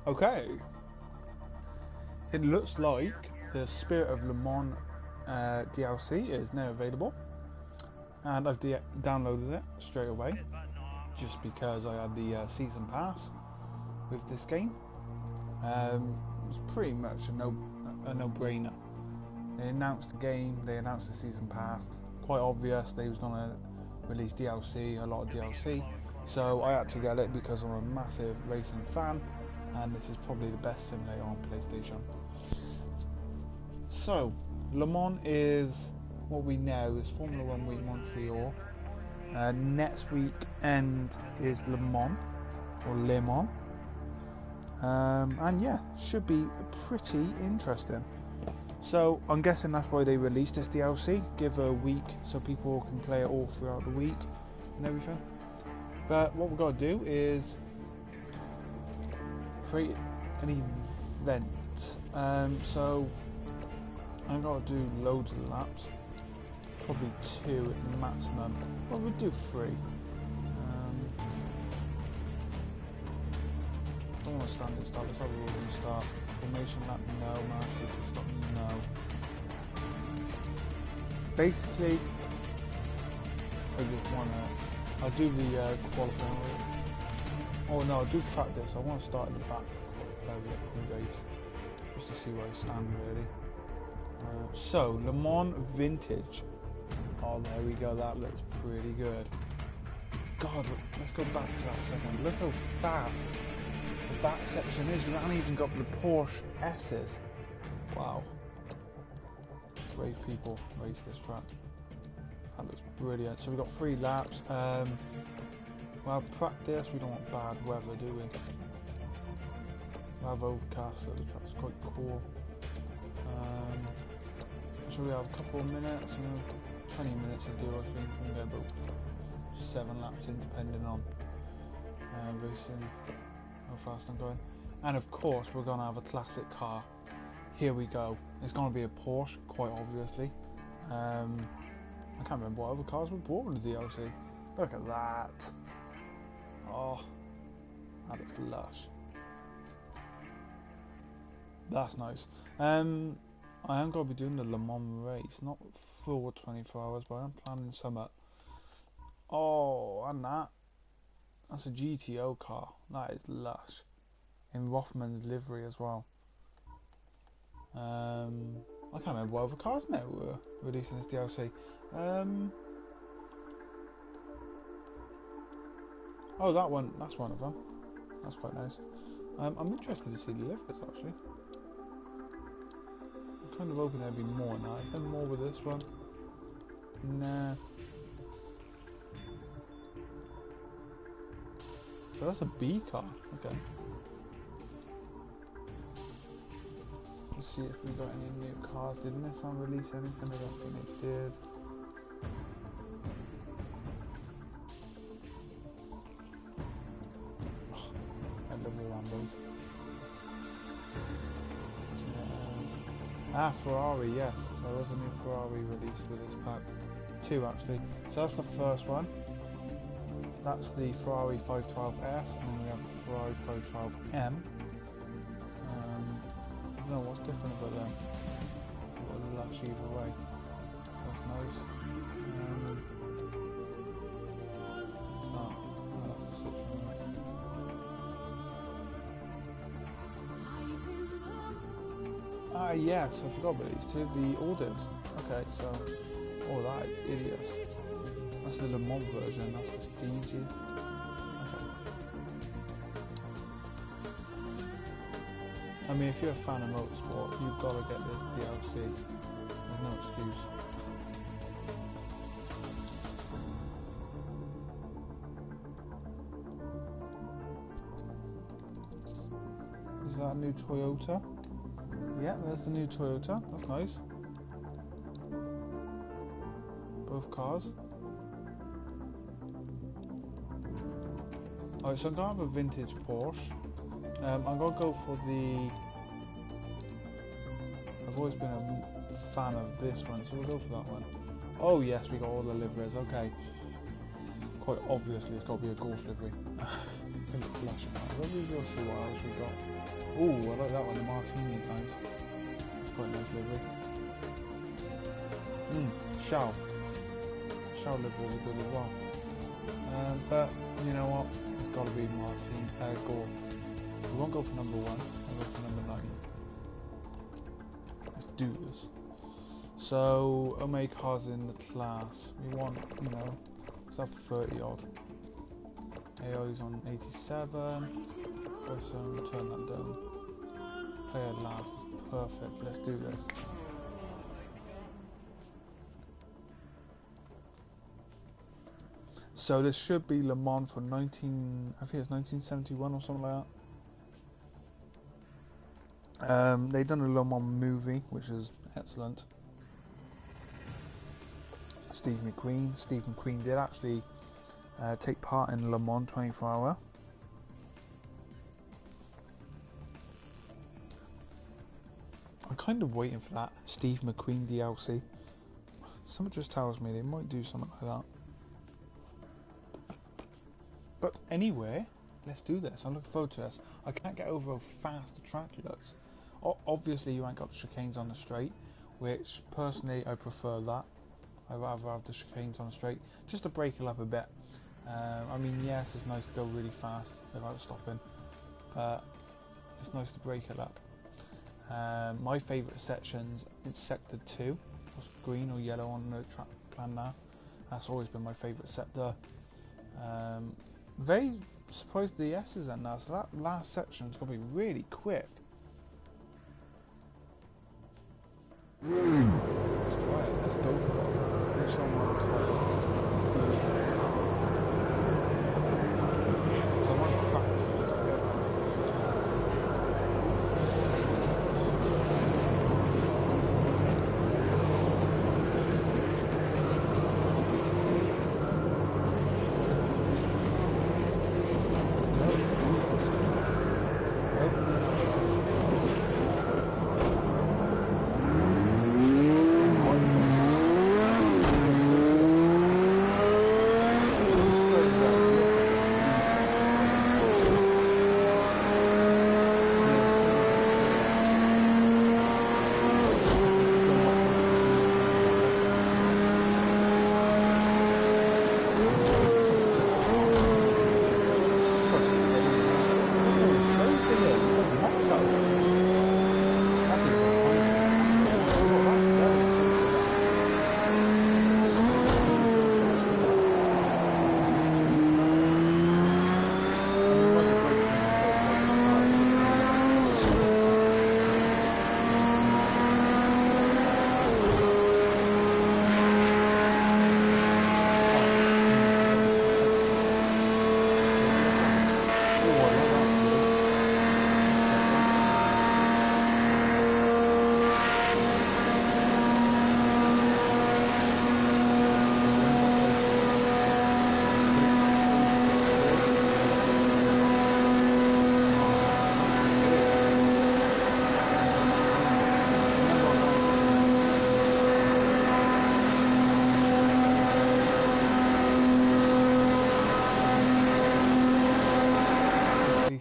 Okay. It looks like the Spirit of Le Mans DLC is now available, and I've downloaded it straight away just because I had the season pass with this game. It's pretty much a no-brainer. They announced the game, they announced the season pass. Quite obvious they was gonna release DLC, a lot of DLC. So I had to get it because I'm a massive racing fan, and this is probably the best simulator on PlayStation. So, Le Mans is what we know is Formula 1 Week Montreal. Next weekend is Le Mans, or Le Mans. And yeah, should be pretty interesting. So I'm guessing that's why they released this DLC, give a week so people can play it all throughout the week and everything. But what we've got to do is create an event. So I've got to do loads of laps, probably 2 at the maximum. Well, we'll do 3. Don't want to stand and start. Let's have a rolling start. Formation lap, no. Master stop, no. Basically, I just want to. I'll do the qualifying. Oh no, I'll do practice. I want to start at the back for the race, just to see where I stand really. So Le Mans Vintage. Oh, there we go. That looks pretty good. God, let's go back to that second. Look how fast the back section is. We haven't even got the Porsche S's. Wow. Brave people race this track. That looks brilliant. So we've got 3 laps. Well, practice. We don't want bad weather, do we? We have overcast, so the track's quite cool. So we have a couple of minutes, 20 minutes to do. I think we can get about 7 laps in, depending on racing, how fast I'm going. And of course, we're going to have a classic car. Here we go. It's going to be a Porsche, quite obviously. I can't remember what other cars were brought with the DLC. Look at that. Oh, that looks lush. That's nice. I am going to be doing the Le Mans race, not full 24 hours, but I'm planning some up. Oh, and that's a GTO car. That is lush. In Rothman's livery as well. I can't remember what other cars now were releasing this DLC. Oh, that one, that's one of them. That's quite nice. I'm interested to see the liveries actually. I'm kind of hoping there'd be more now. Is there more with this one? Nah. So that's a B car. Okay. Let's see if we got any new cars. Did Nissan release anything? I don't think they did. Oh, I love the Lambos. Ah, Ferrari, yes. There was a new Ferrari released with this pack. 2 actually. So that's the first one. That's the Ferrari 512S, and then we have Ferrari 512M. I don't know what's different about them. Got a lush either way. That's nice. What's that? Oh, that's the Citroen. Ah yes, I forgot about these 2. The Audis. Okay, so that is hideous. That's the Le Mans version. That's the T.W.Gz. Okay. I mean, if you're a fan of motorsport, you've got to get this DLC. There's no excuse. Is that a new Toyota? Yeah, there's the new Toyota. That's nice. Both cars. Alright, so I'm going to have a vintage Porsche. I'm going to go for the... I've always been a fan of this one, so we'll go for that one. Oh yes, we got all the liveries, okay. quite obviously it's got to be a golf livery. It's flashing out. But we will see what else we got. Ooh, I like that one, the Martini guys. It's quite a nice livery. Shell. Shell livery is good as well. But you know what? It's got to be Martini golf. We won't go for number 1. We'll go for number 9. Let's do this. So, Omega cars in the class. We want, you know, let's have 30 odd. AO's on 87. Person, turn that down. Player last. Perfect. Let's do this. So this should be Le Mans for I think it's 1971 or something like that. They've done a Le Mans movie, which is excellent. Steve McQueen did actually take part in Le Mans 24 Hour. I'm kind of waiting for that Steve McQueen DLC. Something just tells me they might do something like that. But anyway, let's do this. I'm looking forward to this. I can't get over how fast the track looks. Obviously you ain't got the chicanes on the straight, which personally I prefer that. I'd rather have the chicanes on the straight, just to break it up a bit. I mean, yes, it's nice to go really fast without stopping, but it's nice to break it up. My favourite sections is sector 2, green or yellow on the track plan now. That's always been my favourite sector. Very surprised the S is at now, so that last section is going to be really quick. Let's try it, let's go for it. Make sure I'm on the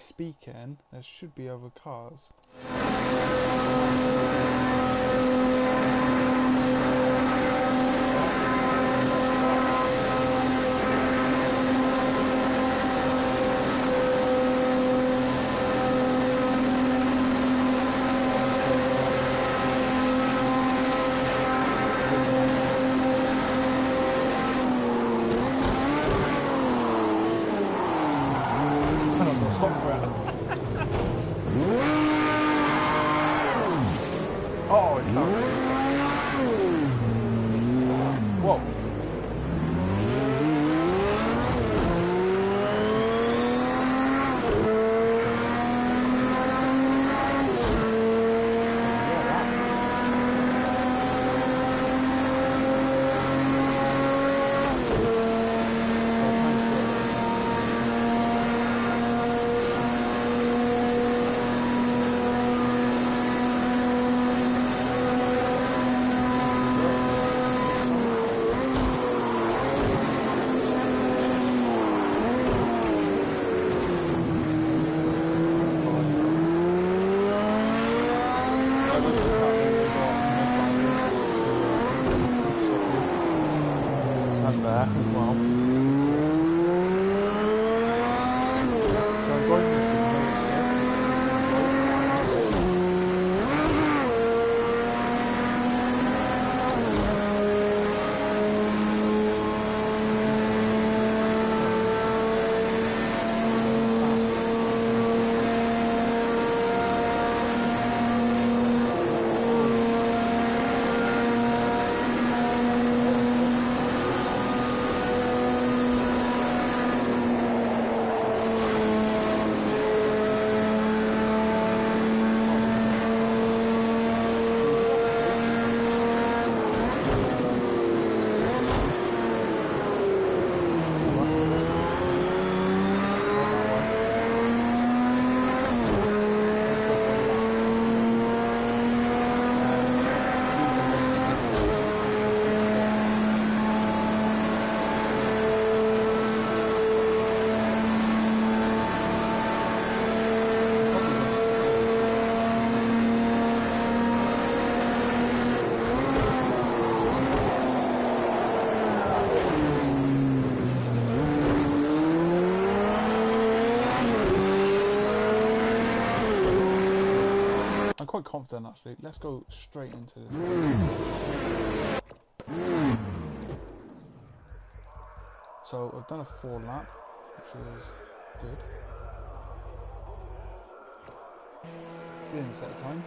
speaking, there should be other cars. Oh, it's not. Whoa. time there as well. So I'm driving this in very I'm quite confident actually. Let's go straight into this. So I've done a 4 lap, which is good. Didn't set a time.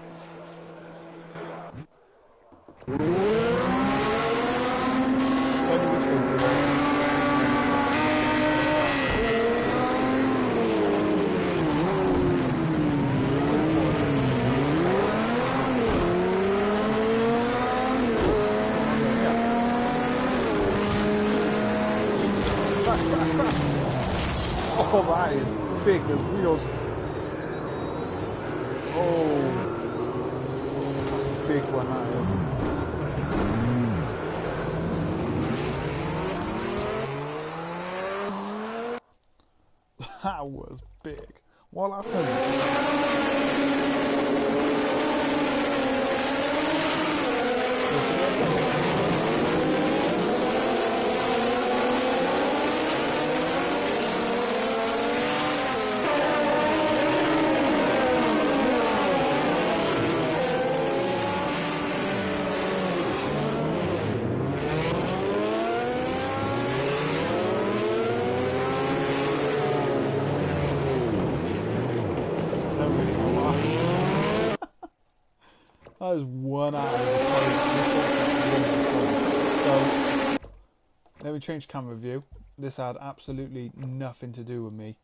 Oh, that is big, the wheels. Oh, that's a big one, that is. That was big. What happened? That is 1 hour. So, let me change camera view. This had absolutely nothing to do with me.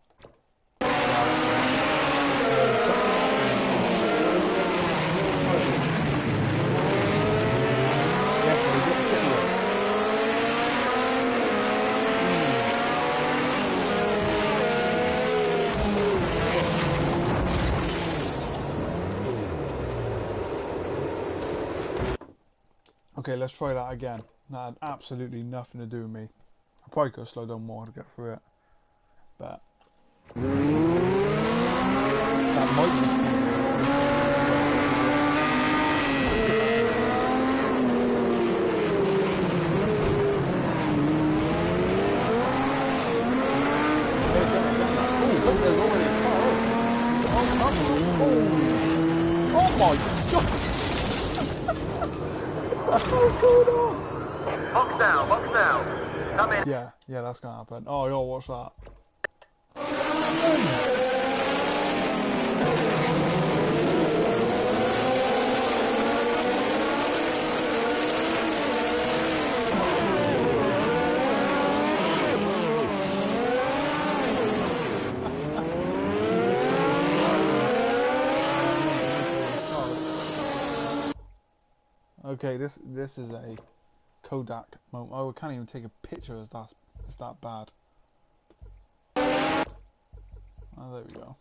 Okay, let's try that again. That had absolutely nothing to do with me. I probably could have slowed down more to get through it. But that might be oh my god! What's going on? Box now. Come in. Yeah, that's gonna happen. Oh, yo, what's that? Okay, this is a Kodak moment. Oh, I can't even take a picture as it's that bad. Oh, there we go.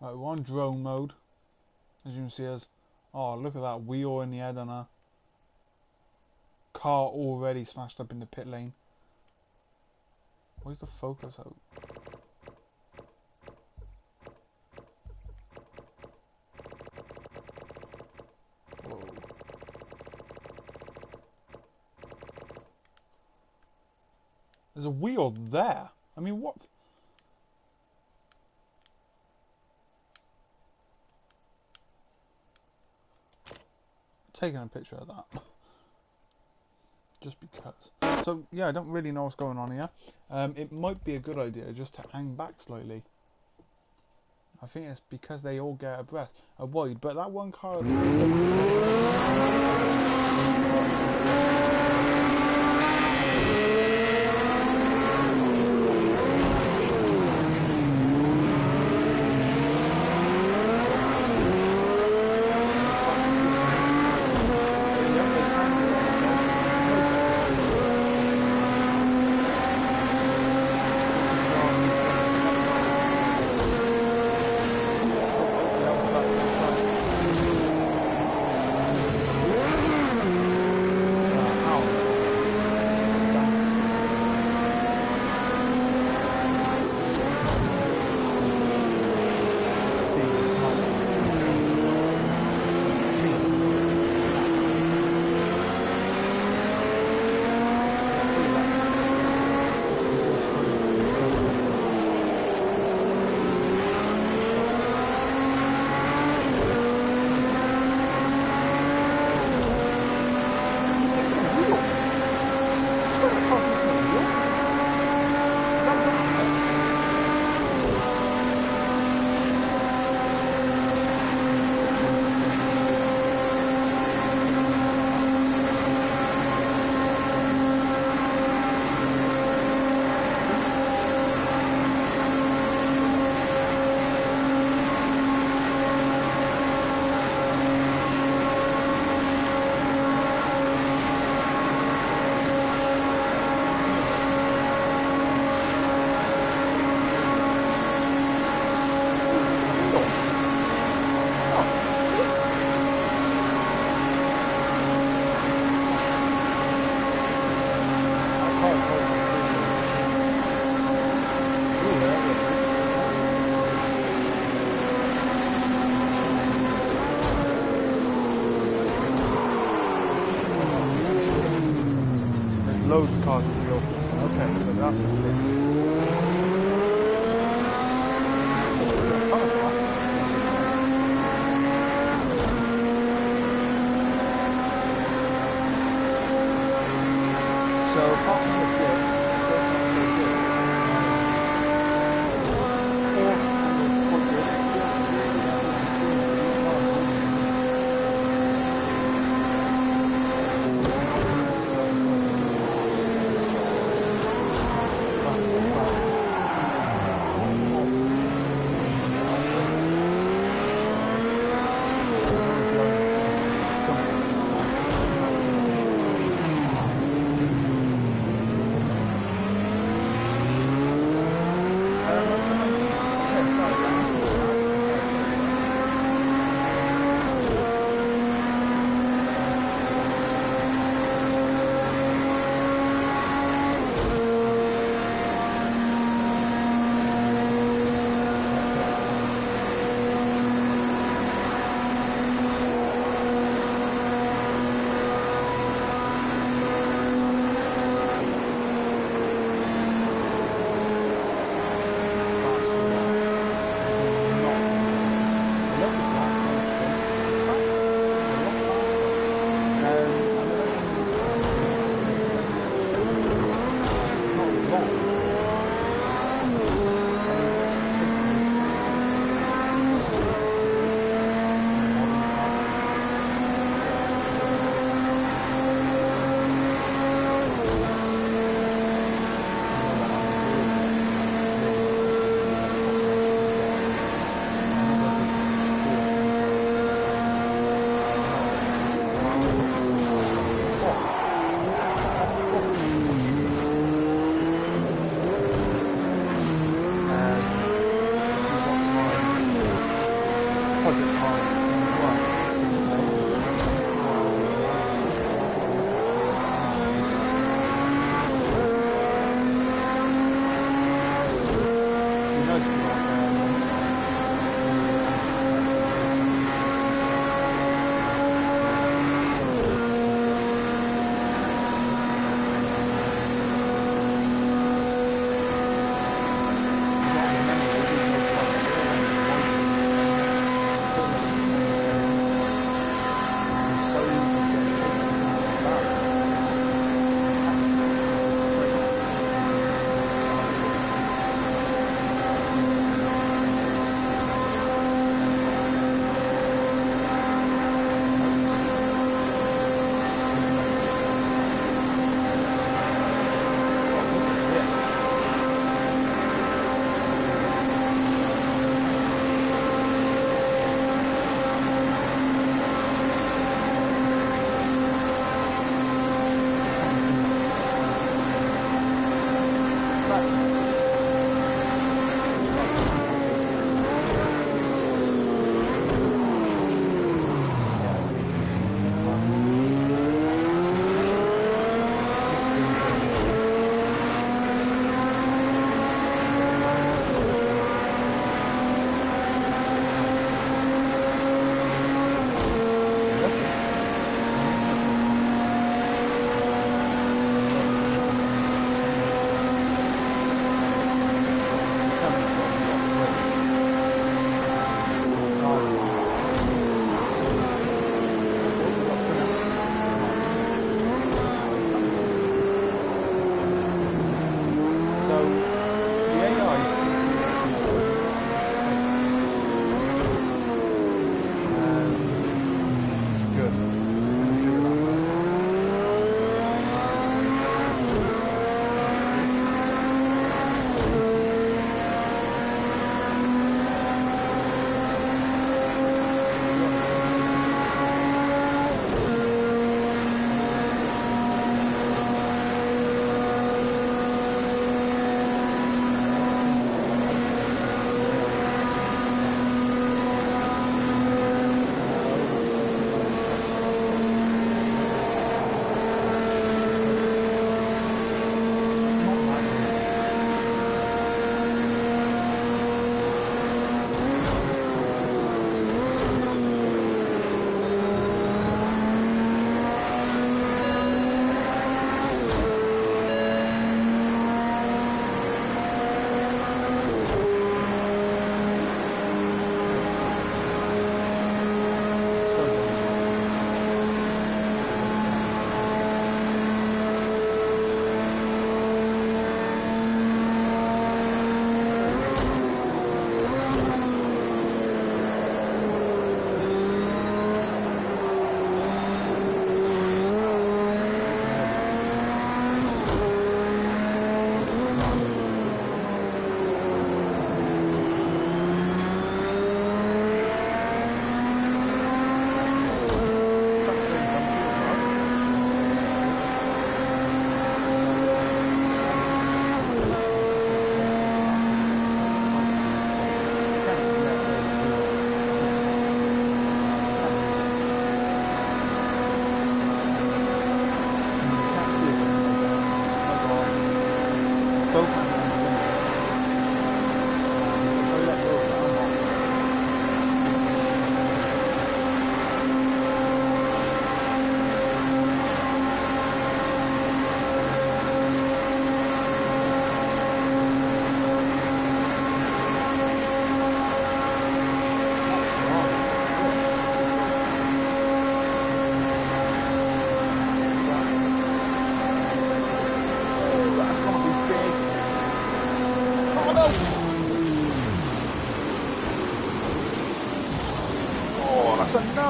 Right, we're on drone mode. As you can see us. Oh, look at that wheel in the head on a car already smashed up in the pit lane. Where's the focus out? Whoa. There's a wheel there. I mean, what? Taking a picture of that. Just because. So, yeah, I don't really know what's going on here. It might be a good idea just to hang back slightly. I think it's because they all get a wide, but that one car... Loads of cars with wheel pits. Okay, so that's a thing. So apart from the gear,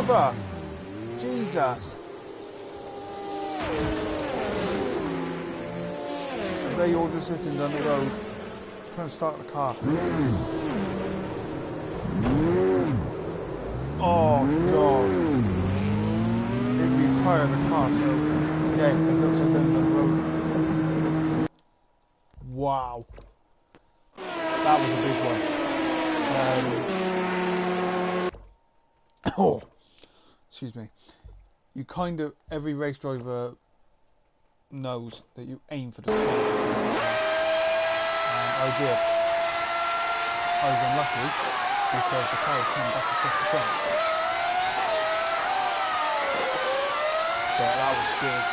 another! Jesus! Are they all just sitting down the road trying to start the car? Oh god! It'd be tired of the car, so yeah, it's upside down the road. Wow, that was a big one. Oh, excuse me. You kind of, every race driver knows that you aim for the top. I did. I was unlucky because the car was coming back across the front. But that was good.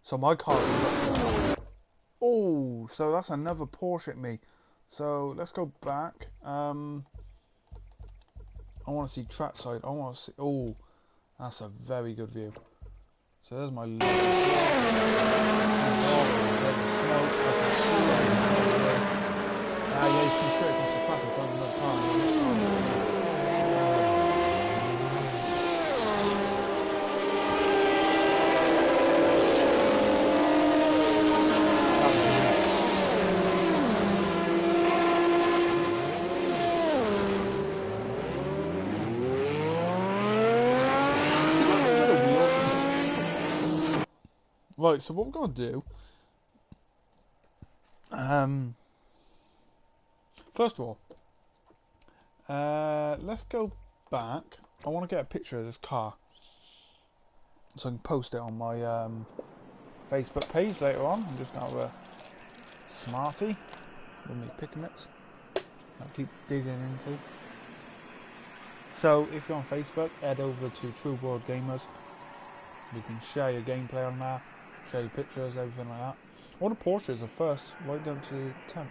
So my car is oh, so that's another Porsche at me. So let's go back. I want to see trackside. I want to see. Oh, that's a very good view. So there's my. There's smoke. Yeah, you can straight across the traffic on another car. Right, so what we're going to do, first of all, let's go back. I want to get a picture of this car so I can post it on my Facebook page later on. I'm just going to have a Smarty with me pickamits I keep digging into. So if you're on Facebook, head over to World Gamerz. You can share your gameplay on there. Show you pictures, everything like that. All the Porsches are first, right down to 10th.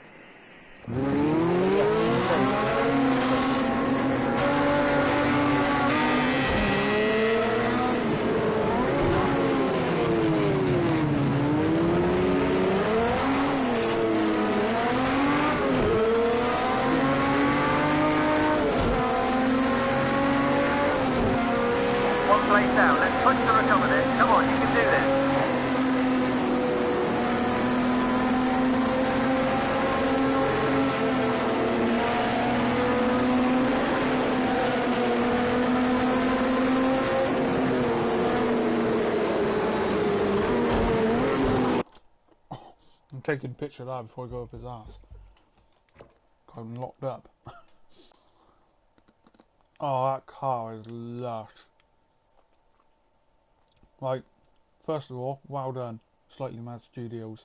One place down. Let's push to recover this. Come on, you can do this. I'm taking a picture of that before I go up his ass. I'm locked up. Oh, that car is lush. Right, first of all, well done, Slightly Mad Studios.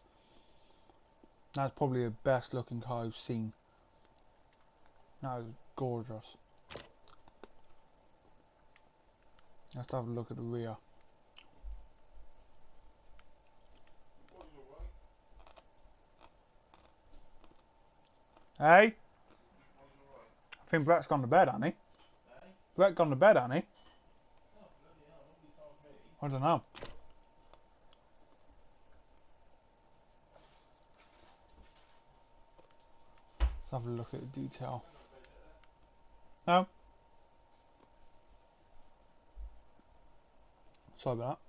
That's probably the best looking car I've seen. That is gorgeous. Let's have a look at the rear. Hey? I think Brett's gone to bed, hasn't he? Brett gone to bed, hasn't he? I don't know. Let's have a look at the detail. No? Sorry about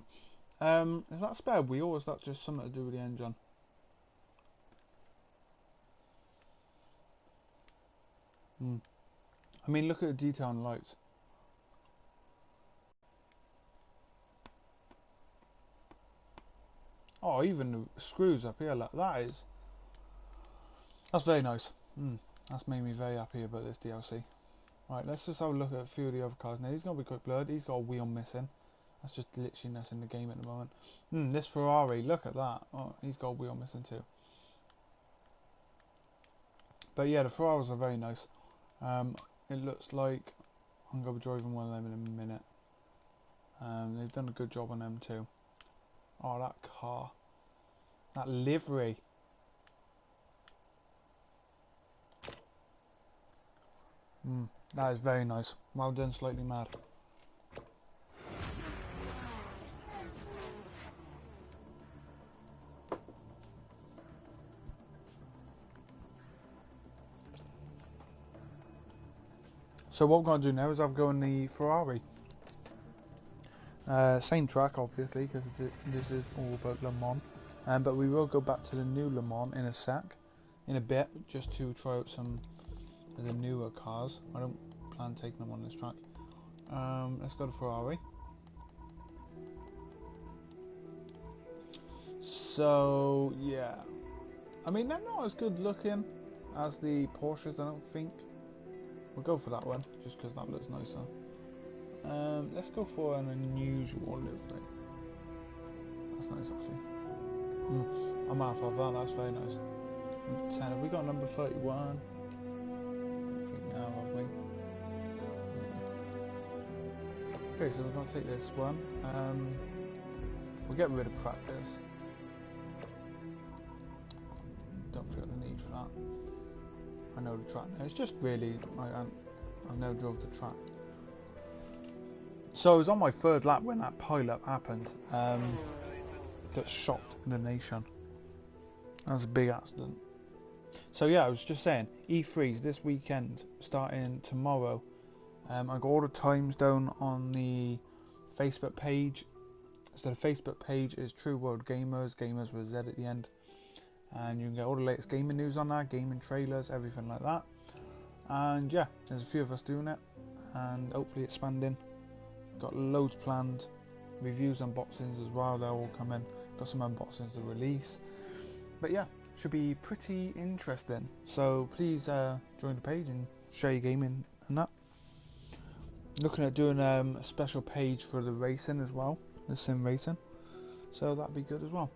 that. Is that a spare wheel or is that just something to do with the engine? I mean, look at the detail on the lights. Oh, even the screws up here, like that's very nice. That's made me very happy about this DLC. Right, let's just have a look at a few of the other cars. Now, he's going to be quick blurred. He's got a wheel missing. That's just glitchiness in the game at the moment. This Ferrari, look at that. Oh, he's got a wheel missing too. But yeah, the Ferraris are very nice. It looks like I'm going to be driving one of them in a minute. They've done a good job on them too. Oh, that car. That livery. That is very nice. Well done, Slightly Mad. So what we're going to do now is I'll go in the Ferrari. Same track obviously, because this is all about Le Mans. But we will go back to the new Le Mans in a bit, just to try out some of the newer cars. I don't plan taking them on this track. Let's go to Ferrari. So yeah, I mean they're not as good looking as the Porsches, I don't think. We'll go for that one, just because that looks nicer. Let's go for an unusual livery. That's nice actually. I'm out of that, that's very nice. Number 10, have we got number 31? I don't think we have we? Yeah. Okay, so we're going to take this one. We'll get rid of practice. Don't feel the need for that. I know the track now. It's just really, I've never drove the track. So I was on my third lap when that pile-up happened. That shocked the nation. That was a big accident. So yeah, I was just saying, E3's this weekend, starting tomorrow. I got all the times down on the Facebook page. So the Facebook page is True World Gamerz, Gamerz with Z at the end. And you can get all the latest gaming news on that, gaming trailers, everything like that. And yeah, there's a few of us doing it, and hopefully expanding. Got loads planned, reviews, unboxings as well, they'll all come in. Got some unboxings to release. But yeah, should be pretty interesting. So please join the page and share your gaming and that. Looking at doing a special page for the racing as well, the sim racing. So that'd be good as well.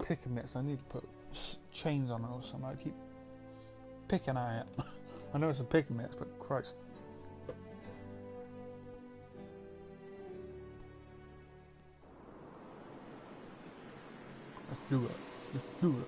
Pick a mix. I need to put chains on it or something. I keep picking at it. I know it's a pick a mix, but Christ. Let's do it. Let's do it.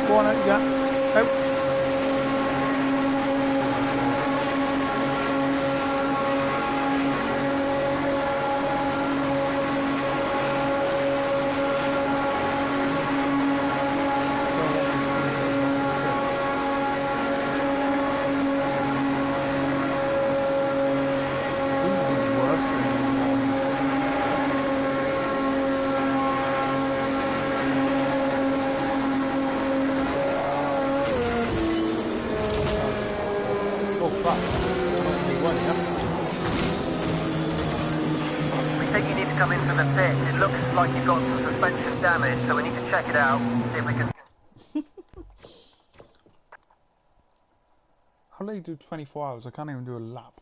Go on, out you go. Out. Right. Only one, yeah? We think you need to come into the pit. It looks like you've got some suspension damage, so we need to check it out, see if we can... How do you do 24 hours? I can't even do a lap.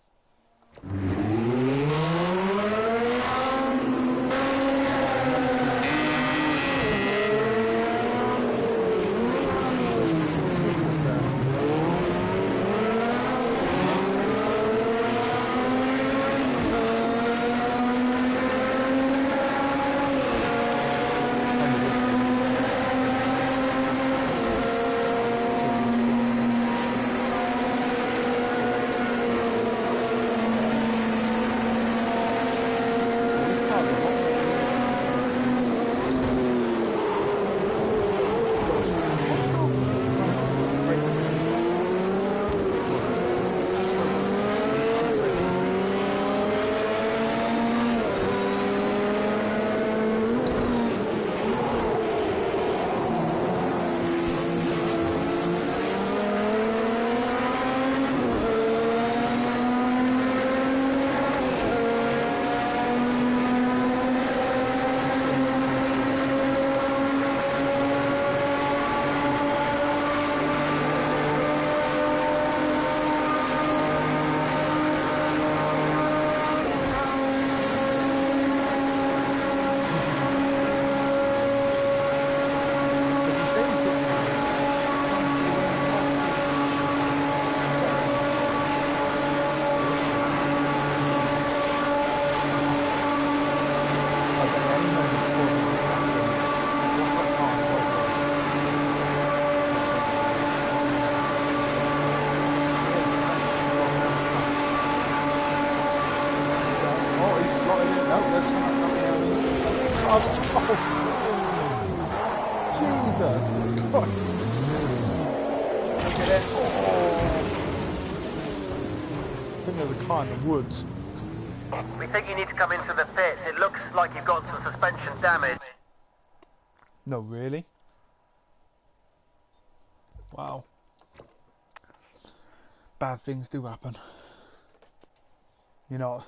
Woods. We think you need to come into the pit. It looks like you've got some suspension damage. No, really? Wow. Bad things do happen. You know.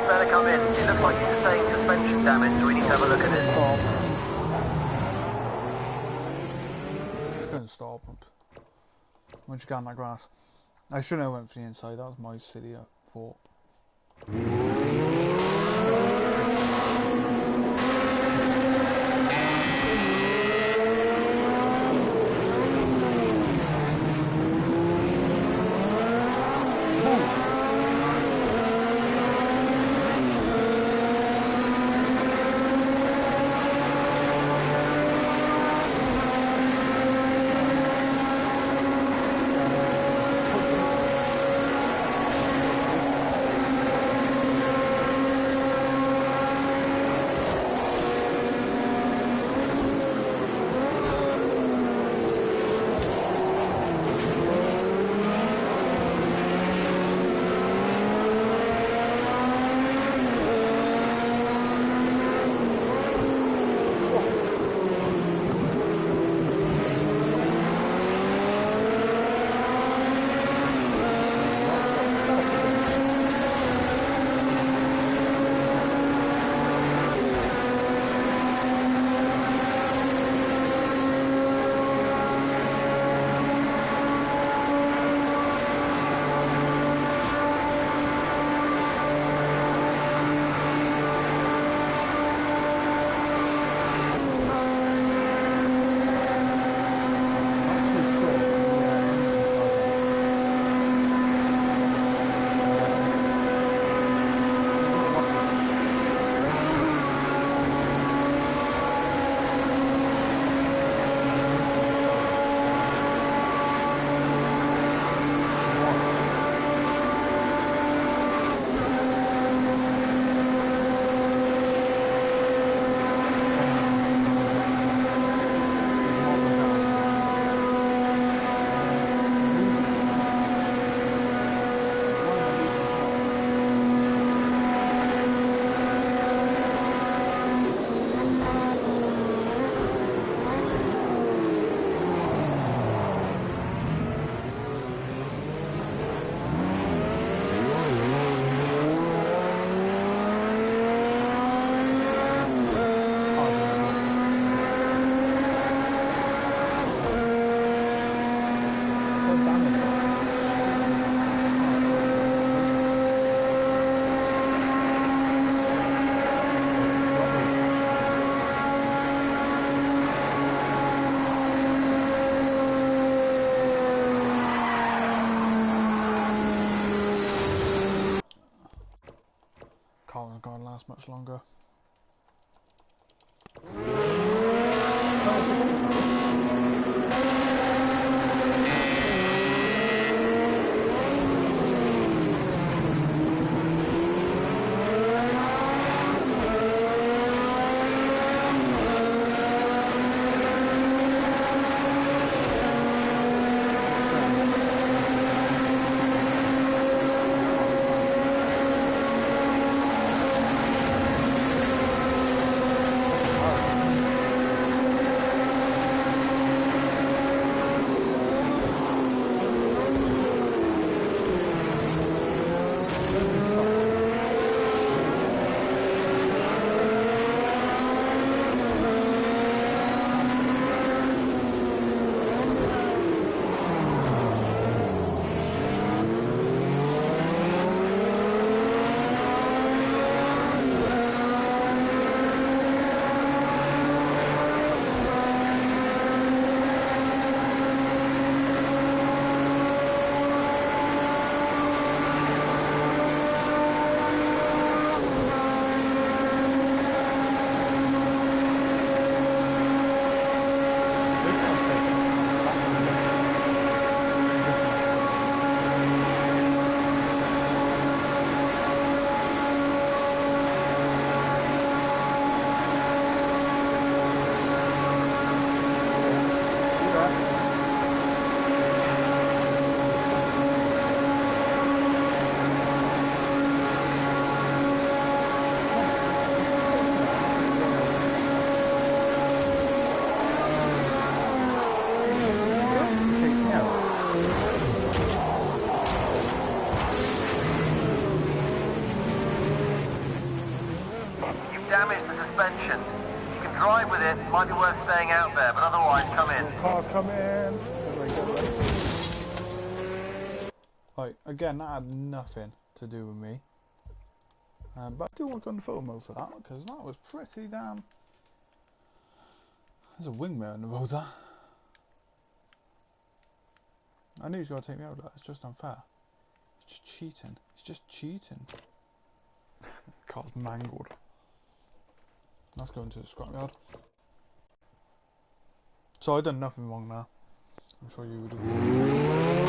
better come in. It looks like you sustained suspension damage, so we need to have a look at it. Stop. Couldn't stop. Why'd you go on that grass? I shouldn't have went for the inside. That was my silly fault. Can't go and last much longer. suspension. You can drive with it, might be worth staying out there, but otherwise come in. Cars come in. Right, again, that had nothing to do with me. But I do want to go on the photo mode for that, because that was pretty damn... There's a wing mirror in the road there. I knew he was going to take me out, it's just unfair. It's just cheating. It's just cheating. Car's mangled. Let's go into the scrapyard. So I done nothing wrong now. I'm sure you would agree.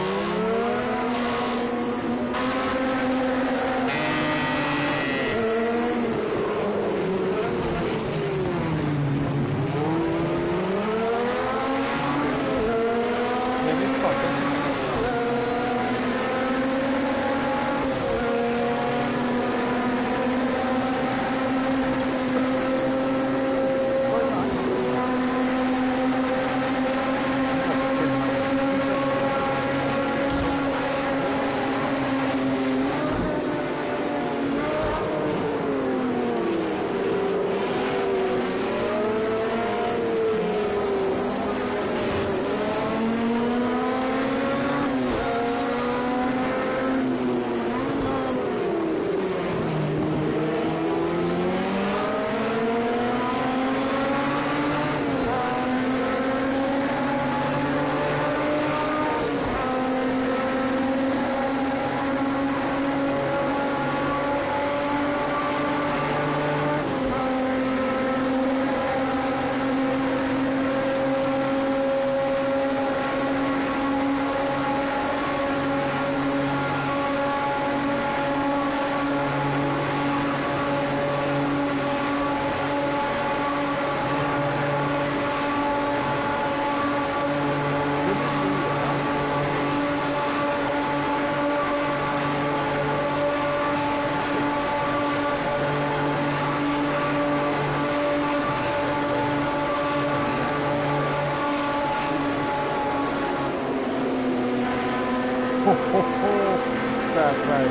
Fair play.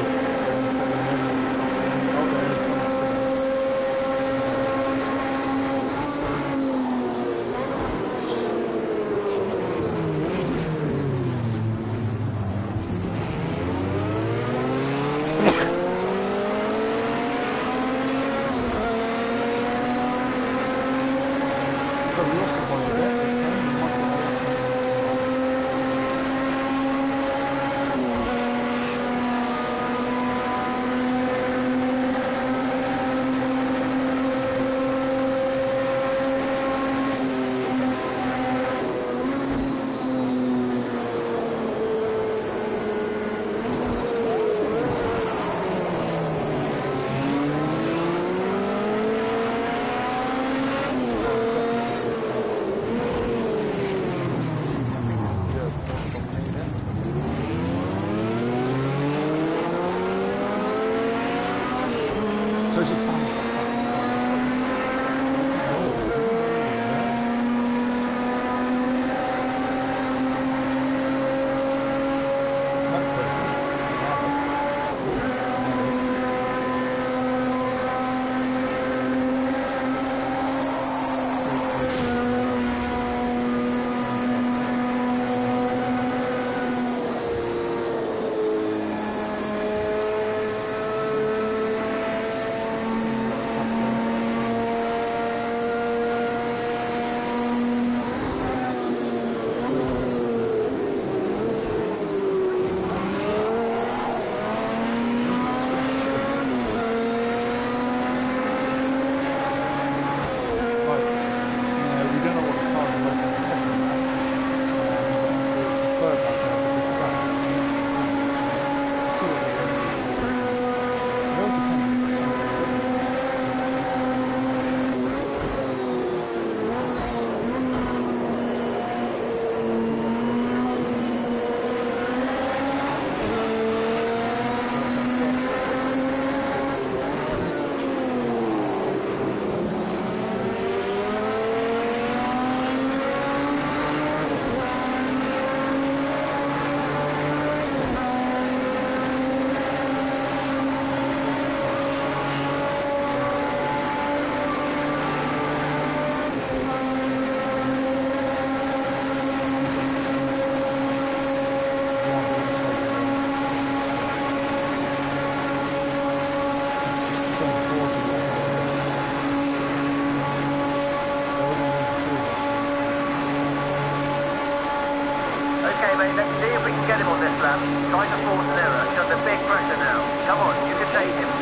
Try to force an error. He's under big pressure now. Come on, you can take him.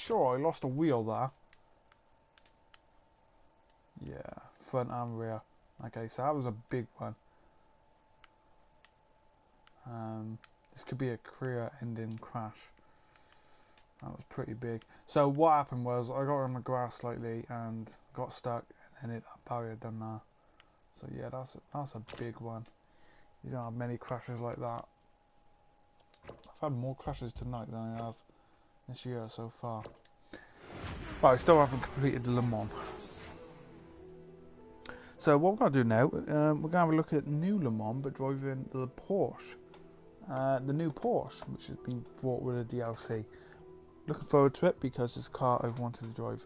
sure I lost a wheel there. Yeah, front and rear. Okay, so that was a big one. This could be a career-ending crash. That was pretty big. So what happened was I got on the grass slightly and got stuck, and then that barrier done that. So yeah, that's a big one. You don't have many crashes like that. I've had more crashes tonight than I have this year so far. But I still haven't completed the Le Mans. So what we're going to do now, we're going to have a look at new Le Mans, but driving the Porsche. The new Porsche, which has been brought with a DLC. Looking forward to it because it's a car I've wanted to drive.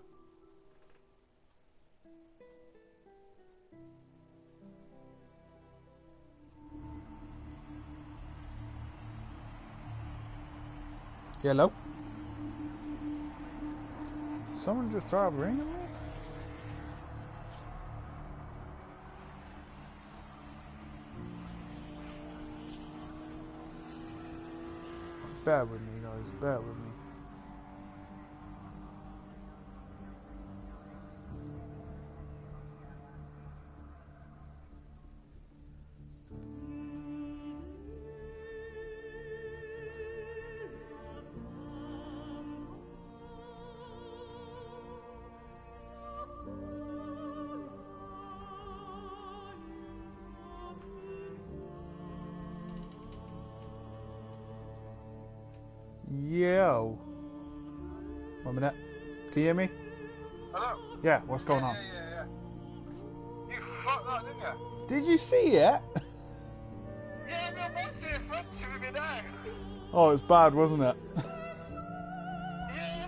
Hello? Someone just tried ringing me? Bear with me, guys. Bear with me. Yo. 1 minute. Can you hear me? Hello? Yeah, what's going on? Yeah. You fucked that, didn't you? Did you see it? Yeah, me and Monty in front of me now. Oh, it's bad, wasn't it? Yeah.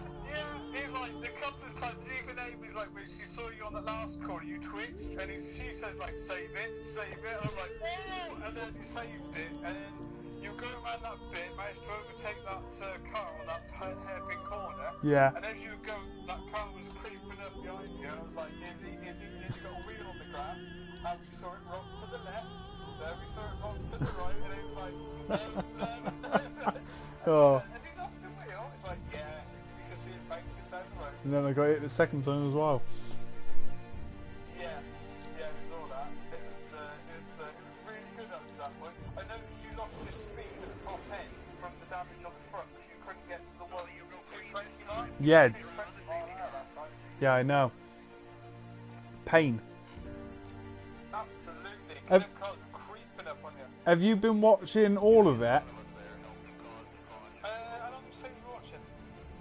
He's like, a couple of times, even Amy's like, when she saw you on the last call, you twitched, and she says, like, save it. I'm like, oh! And then you saved it, and then you go around that bit, managed to overtake that car on that hairpin corner. Yeah. And as you go, that car was creeping up behind you, and I was like, is he? And you got a wheel on the grass, and we saw it rock to the left, then we saw it rock to the right, and it was like, Oh. Has he lost the wheel? It's like, yeah, you can see it bouncing down the road. And then I got hit the second time as well. Yes, yeah, it was all that. It was really good up to that point. I noticed you lost your speed at the top end from the damage on the front, because you couldn't get to the 220 line. Yeah. 220 mile an hour last time. Yeah, I know. Pain. Absolutely, because them cars were creeping up on you. Have you been watching all of it? How long did you say you were watching?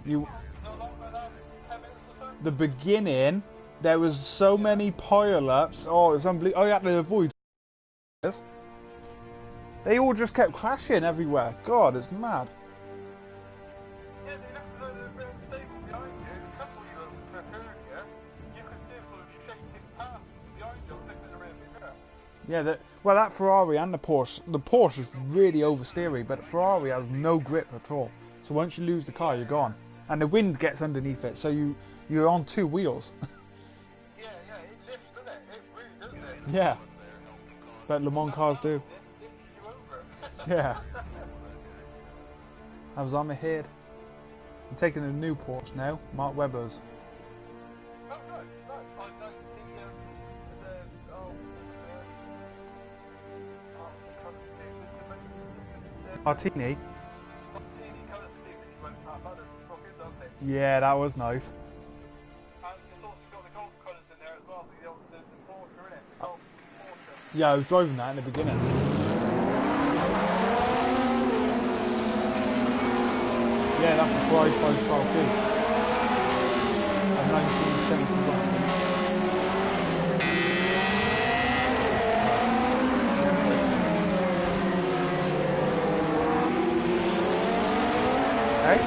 You. Not long, the last 10 minutes or so? The beginning, there was so many pile-ups. Oh, it's unbelievable. I had to avoid this. They all just kept crashing everywhere. God, it's mad. Yeah, the next are a bit unstable behind you. A couple you took earlier, you could see them sort of shaking past behind you, looking in the rear view mirror. Yeah, well, that Ferrari and the Porsche is really oversteery, but the Ferrari has no grip at all. So once you lose the car, you're gone. And the wind gets underneath it, so you're on two wheels. Yeah, it lifts, doesn't it? It really does lift. Yeah. But Le Mans cars do. Lifts you over. Yeah. I was on my head. I'm taking a new Porsche now, Mark Webber's. Oh, nice. I like Martini? Martini colour scheme that you went past. I don't fucking love it. Yeah, that was nice. And it's also got the golf colours in there as well, the Porsche in it, the golf Porsche. Yeah, I was driving that in the beginning. Yeah, that's the Ferrari 512 of 1971. Hey?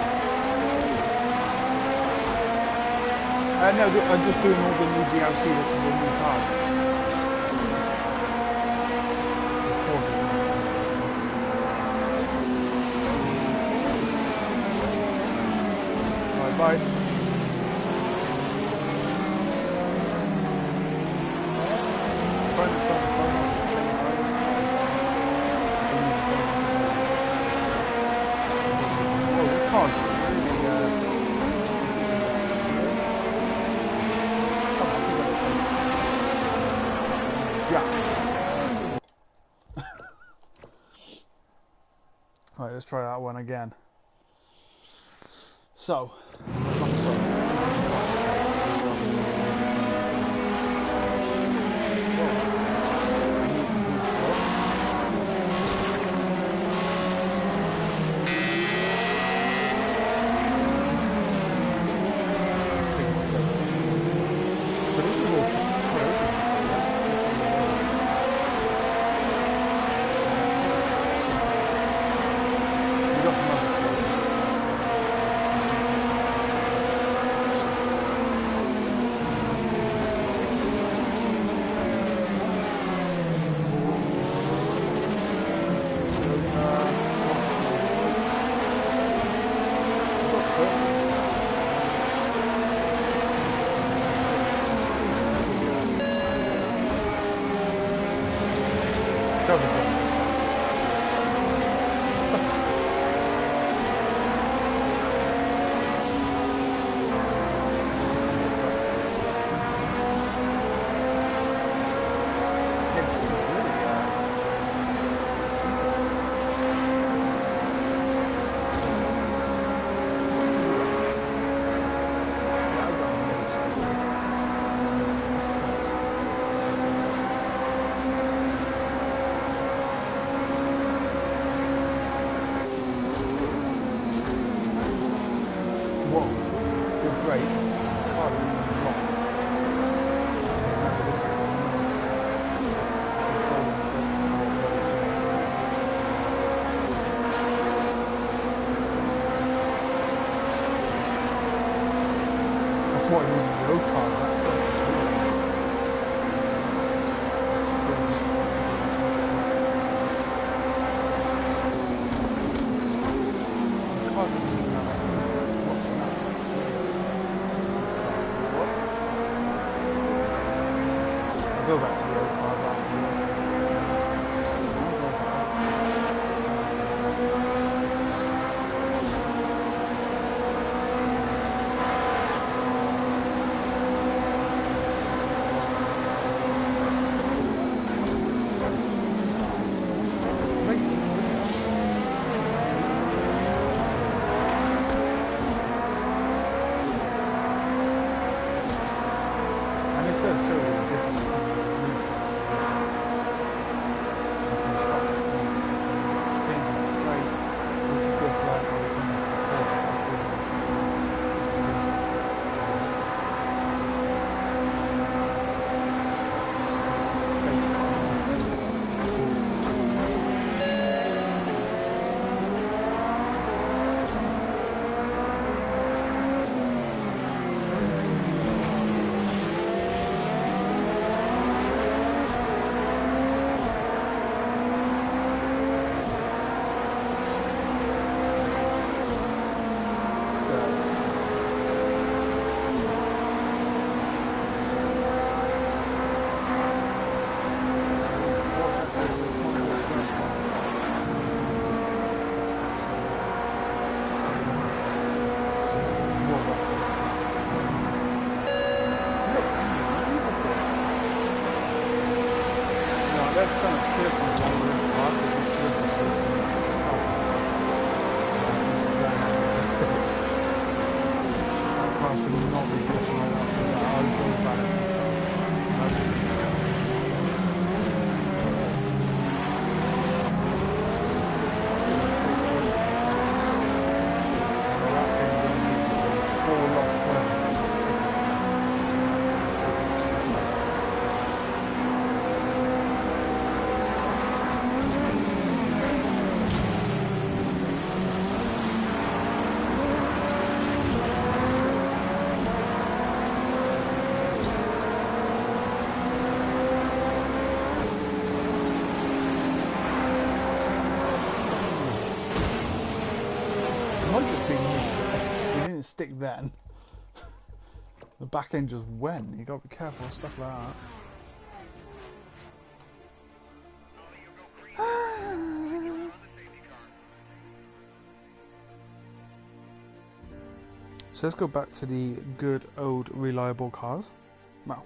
No, I'm just doing all the new DLC. This is the new cars. Alright, bye. Oh, this car's really, Right, let's try that one again. So, go back to the old car and it does show you the difference. There's some circles all over this park. That car should not be dripping like that. I'll go back. I'll just see it. Might just be me. It didn't stick then. The back end just went. You got to be careful with stuff like that. So let's go back to the good old reliable cars. Well,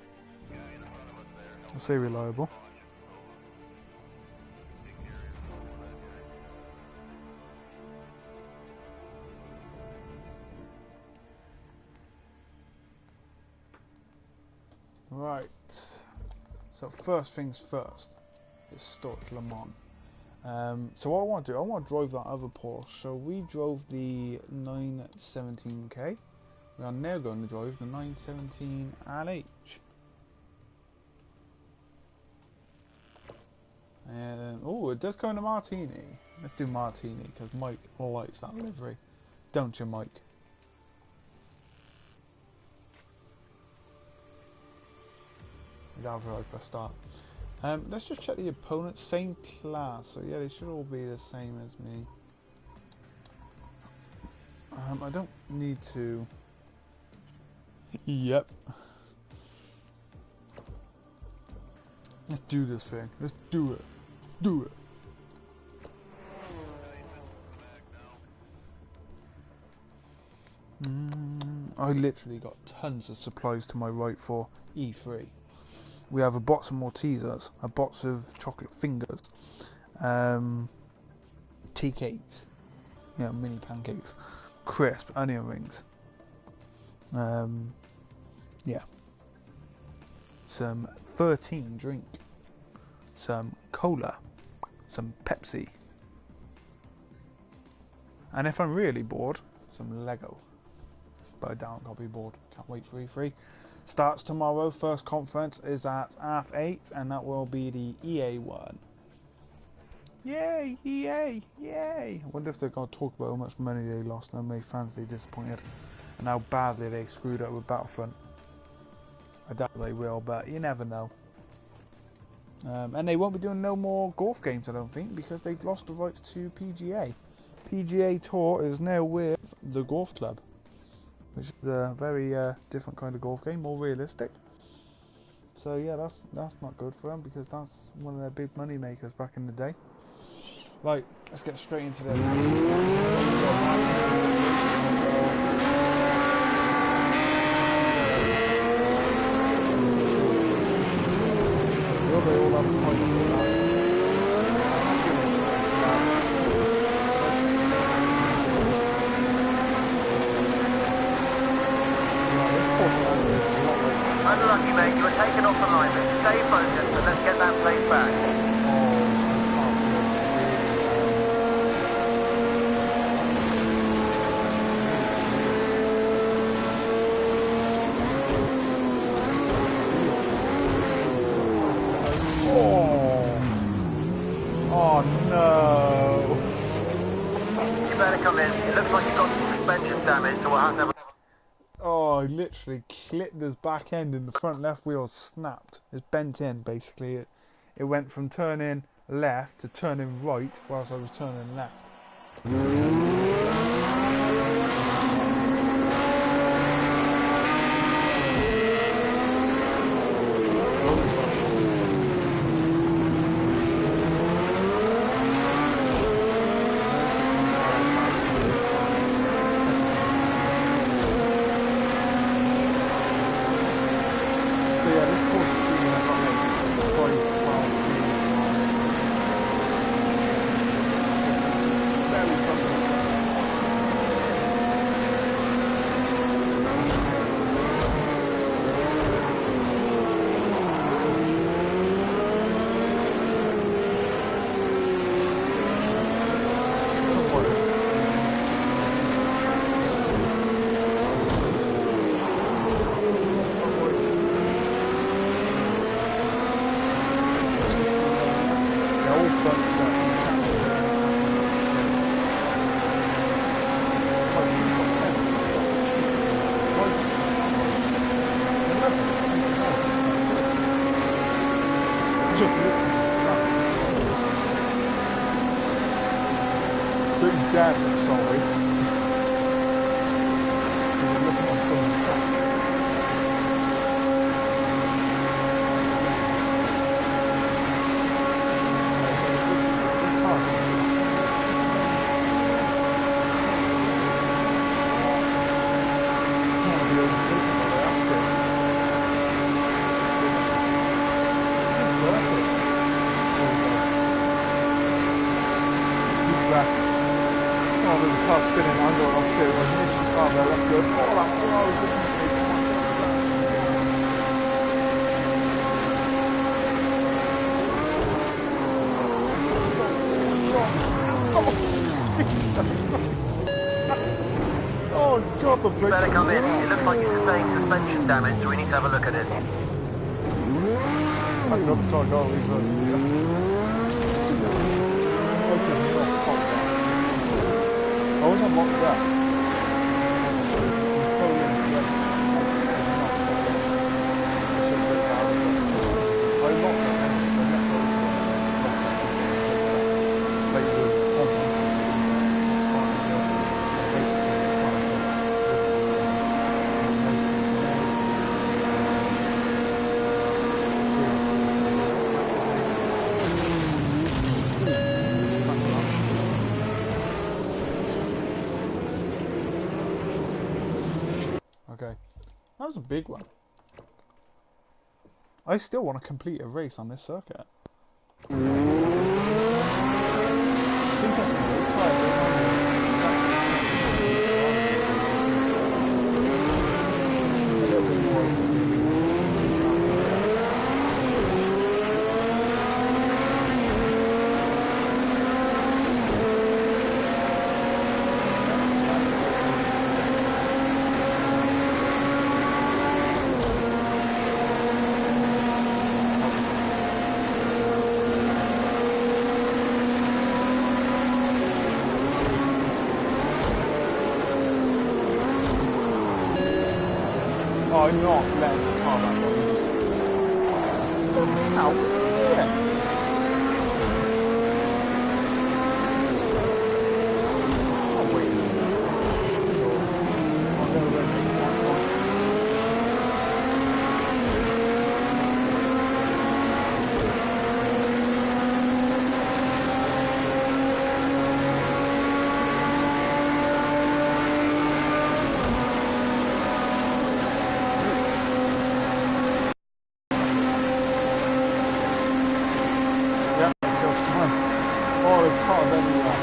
I say reliable. Right. So first things first. Is start Le Mans. So what I want to do, I want to drive that other Porsche. So we drove the 917K. We are now going to drive the 917 LH. And oh, it does come in a Martini. Let's do Martini because Mike likes that livery, don't you, Mike? Is that right for a start? Let's just check the opponents. Same class, so yeah, they should all be the same as me. I don't need to. Yep. Let's do this thing. Let's do it. Do it. I literally got tons of supplies to my right for E3. We have a box of Maltesers, a box of chocolate fingers, tea cakes, you know, mini pancakes, crisp onion rings, yeah, some 13 drink, some cola, some Pepsi, and if I'm really bored, some Lego. But I doubt I'll be bored. Can't wait for E3. Starts tomorrow. First conference is at 8:30, and that will be the EA one. Yay! EA! Yay! I wonder if they're going to talk about how much money they lost and how many fans they disappointed, and how badly they screwed up with Battlefront. I doubt they will, but you never know. And they won't be doing no more golf games, I don't think, because they've lost the rights to PGA. PGA Tour is now with the golf club, which is a very different kind of golf game, more realistic. So yeah, that's not good for them because that's one of their big money makers back in the day. Right, let's get straight into this. They all have points for that. Unlucky, mate. You were taken off the line. Stay focused and let's get that place back. Oh no! You better come in. It looks like you've got some suspension damage, so we'll have to have a... Oh, I literally clipped his back end and the front left wheel snapped. It's bent in, basically. It went from turning left to turning right whilst I was turning left. You better come in. It looks like you sustained suspension damage, so we need to have a look at it. I can just try to go reverse here. I was unlocked that. Okay, that was a big one. I still want to complete a race on this circuit. I'm not letting the car back on. Out. Yeah. Oh, wait. I'm going to make one. Oh, there's cars everywhere.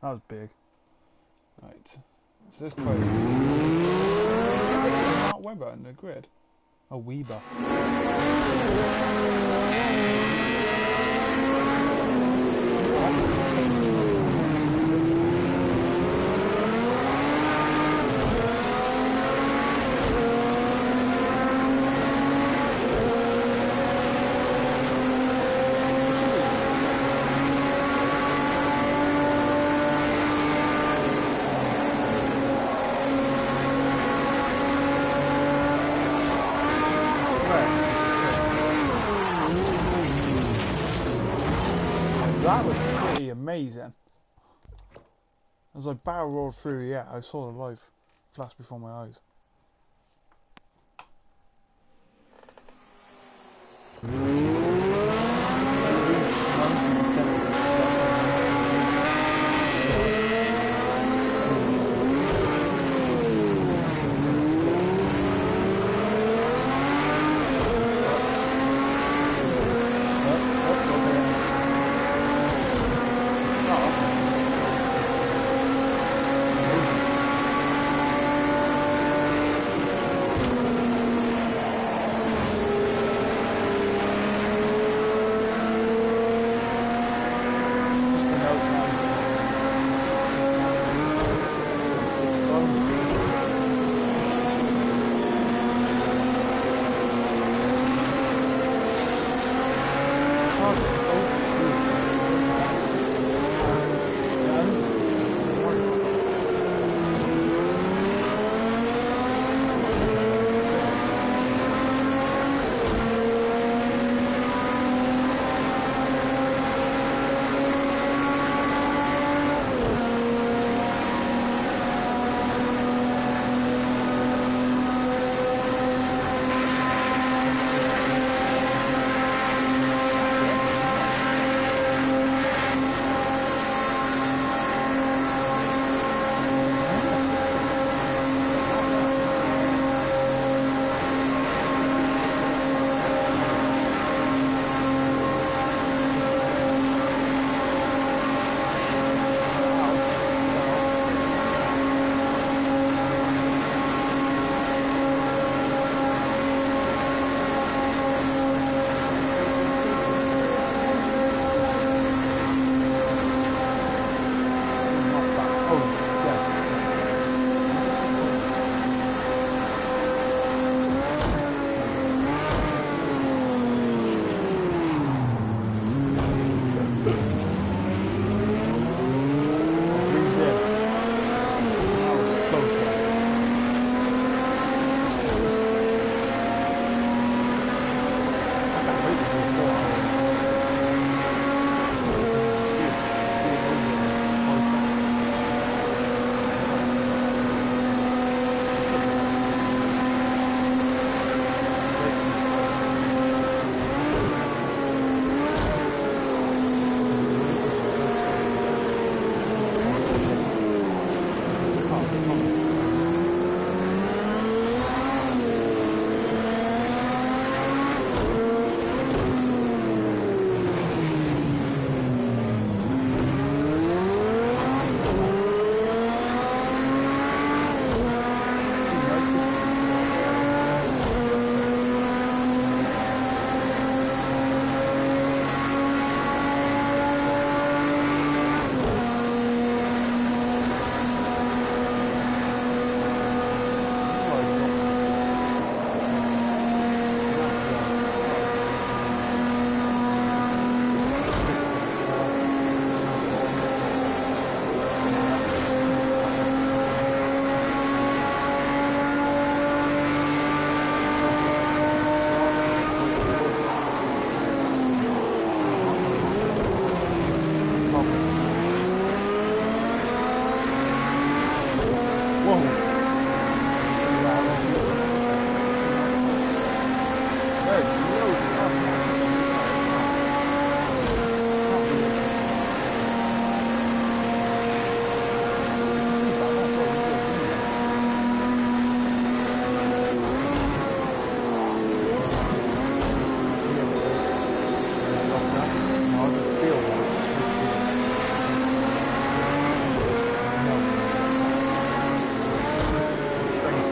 That was big. Right. So this trade. Mark Webber in the grid. Oh, Weber. That was pretty amazing. As I barrel rolled through, yeah, I saw the life flash before my eyes.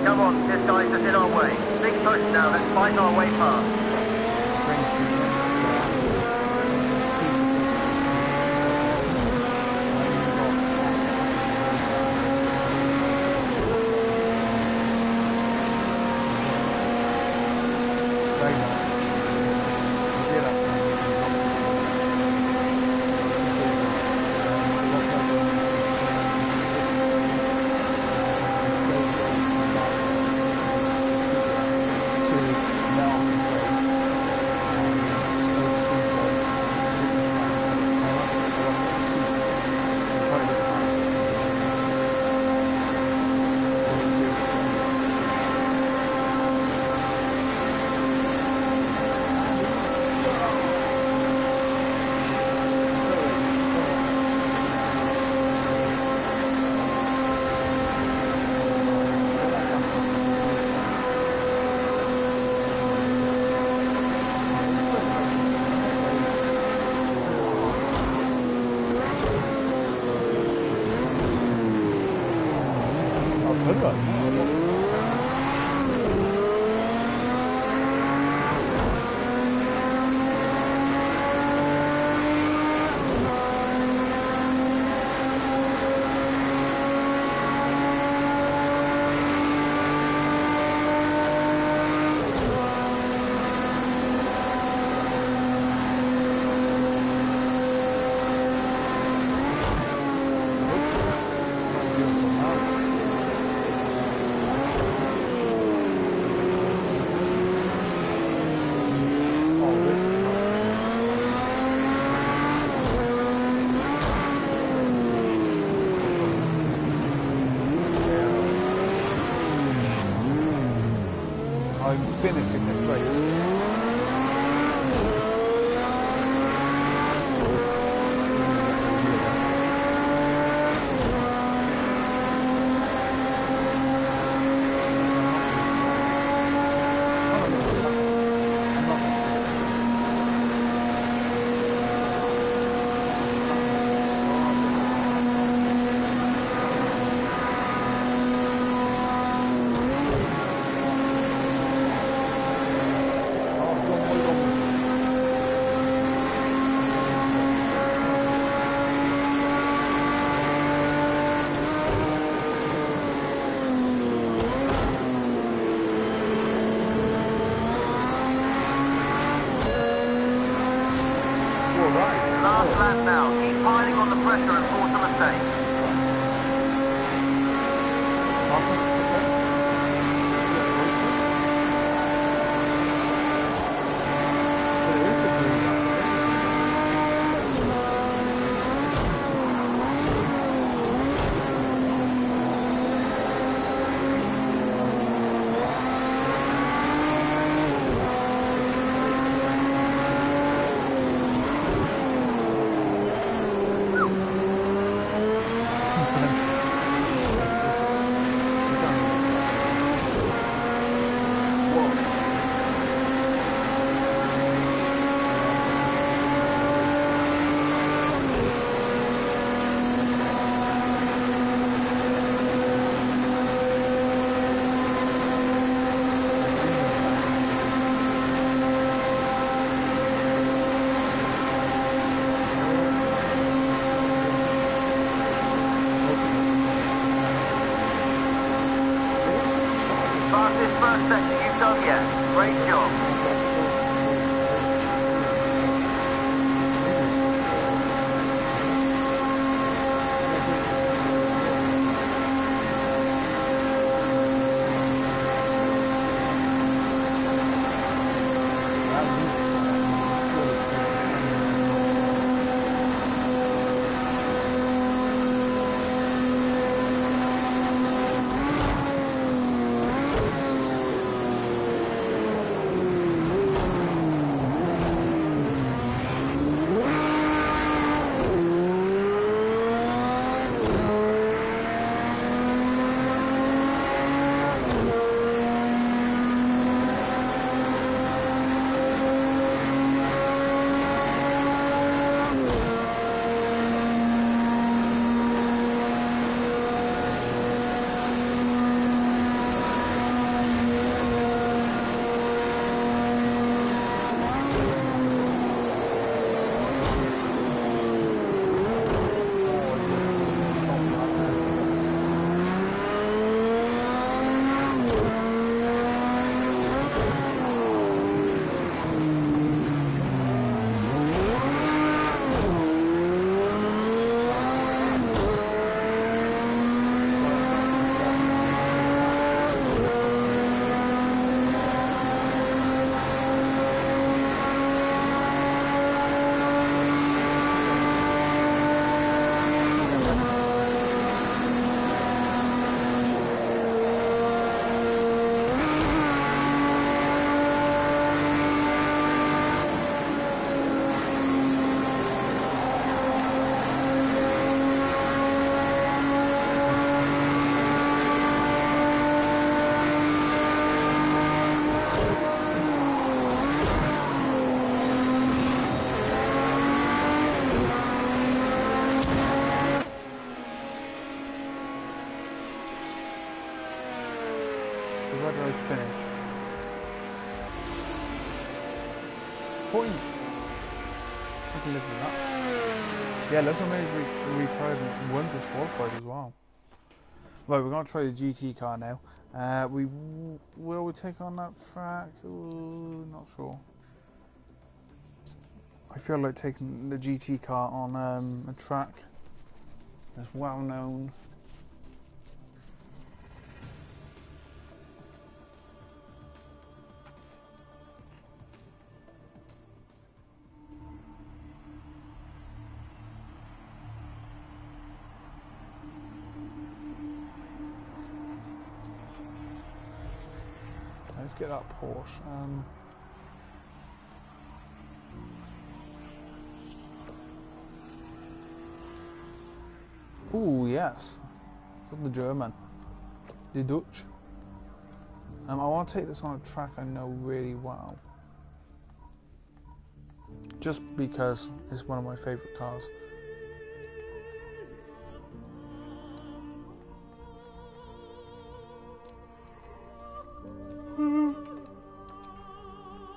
Come on, this guy's just in our way. Big push now, let's fight our way past. last lap now. Keep piling on the pressure and force a mistake. First section you've done yet. Great job. Where do I finish? Point. I can live with that. Yeah, let's maybe retry and won disqualified as well. Right, we're going to try the GT car now. Will we take on that track? Ooh, not sure. I feel like taking the GT car on a track that's well known. Let's get that Porsche. Ooh, yes. It's the German. The Dutch. I want to take this on a track I know really well. Just because it's one of my favourite cars.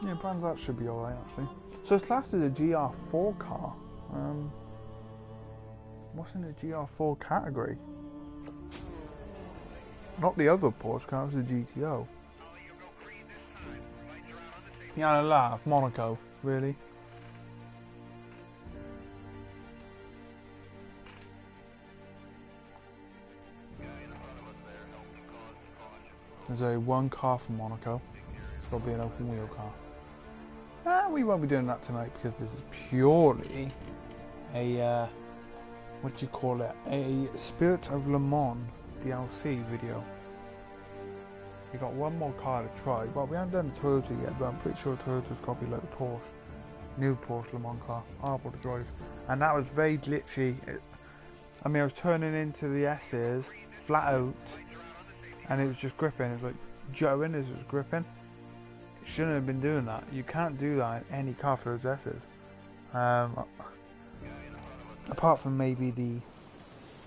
Yeah, Brands that should be alright actually. So it's classed as a GR4 car. What's in the GR4 category? Not the other Porsche cars, the GTO. Yeah, I laugh. Monaco, really? There's a one car from Monaco. It's got to be an open wheel car. We won't be doing that tonight because this is purely a what do you call it? A Spirit of Le Mans DLC video. We got one more car to try, but we haven't done the Toyota yet. But I'm pretty sure Toyota's got to be like a Porsche, new Porsche Le Mans car, horrible to drive. And that was very glitchy. I mean, I was turning into the S's flat out, and it was just gripping. It was like juttering as it was gripping. It shouldn't have been doing that. You can't do that in any car for those S's. Apart from maybe the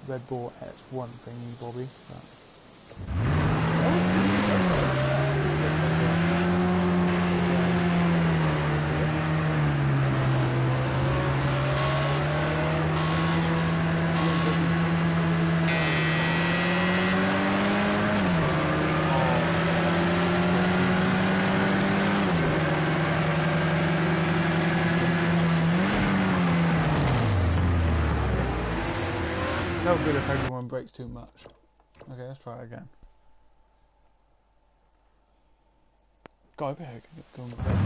Red Bull S1 thingy, Bobby. No good if everyone breaks too much. Okay, let's try it again. Go over here, go on the brakes.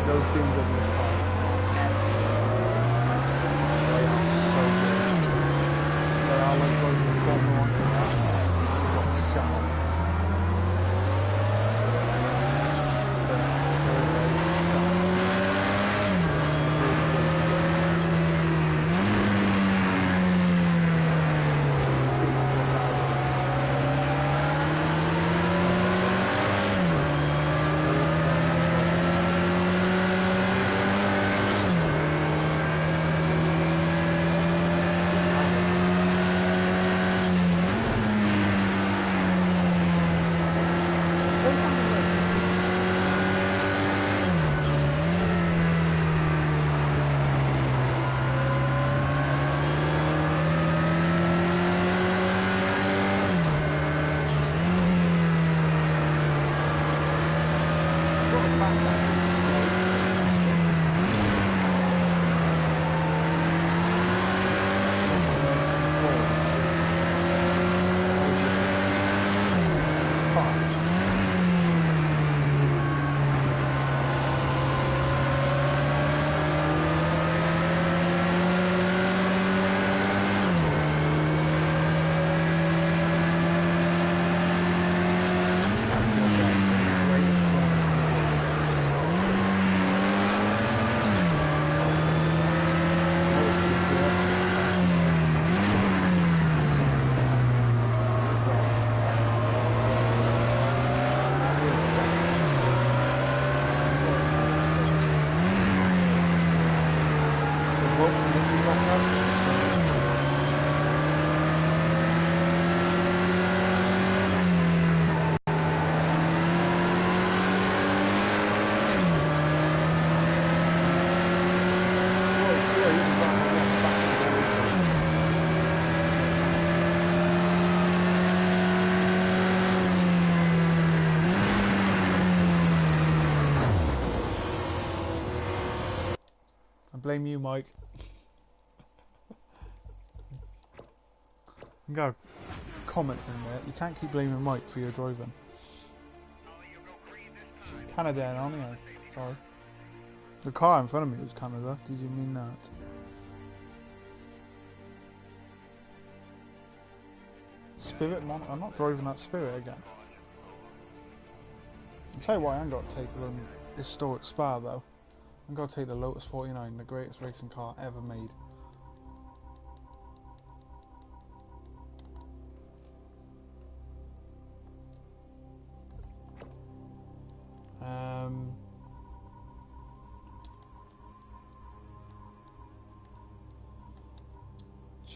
Those things over the cars are excellent. They are so good. They are like going to Formula 1 cars. Got shot. Blame you, Mike. You got comments in there. You can't keep blaming Mike for your driving. Canada, aren't you? Sorry. The car in front of me was Canada. Did you mean that? Spirit Mon. I'm not driving that Spirit again. I'll tell you why I ain't got to take the historic Spa though. I'm going to take the Lotus 49, the greatest racing car ever made.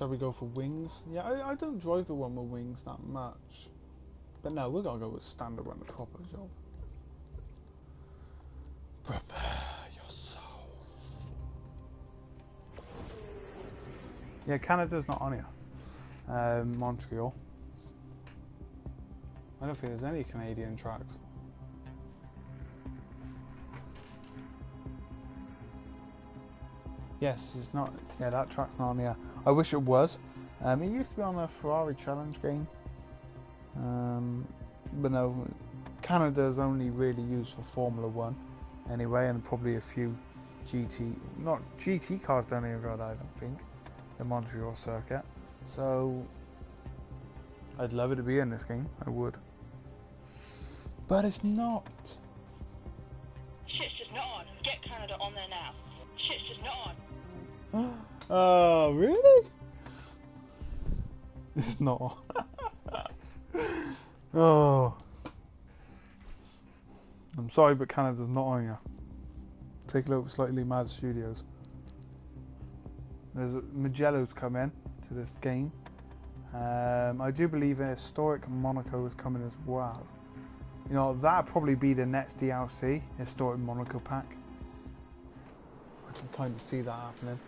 Shall we go for wings? Yeah, I don't drive the one with wings that much. But no, we're gonna go with standard one, the proper job. Prepare yourself. Yeah, Canada's not on here. Montreal. I don't think there's any Canadian tracks. Yes, it's not. Yeah, that track's not on here. I wish it was. It used to be on a Ferrari Challenge game. But no, Canada's only really used for Formula 1 anyway, and probably a few not GT cars don't even go there, I don't think, the Montreal circuit. So I'd love it to be in this game, I would. But it's not. Shit's just not on. Get Canada on there now. Shit's just not on. Oh, really? It's not on. Oh. I'm sorry, but Canada's not on here. Take a look at Slightly Mad Studios. There's Magello's come in to this game. I do believe a Historic Monaco is coming as well. You know, that'd probably be the next DLC, Historic Monaco pack. I can kind of see that happening.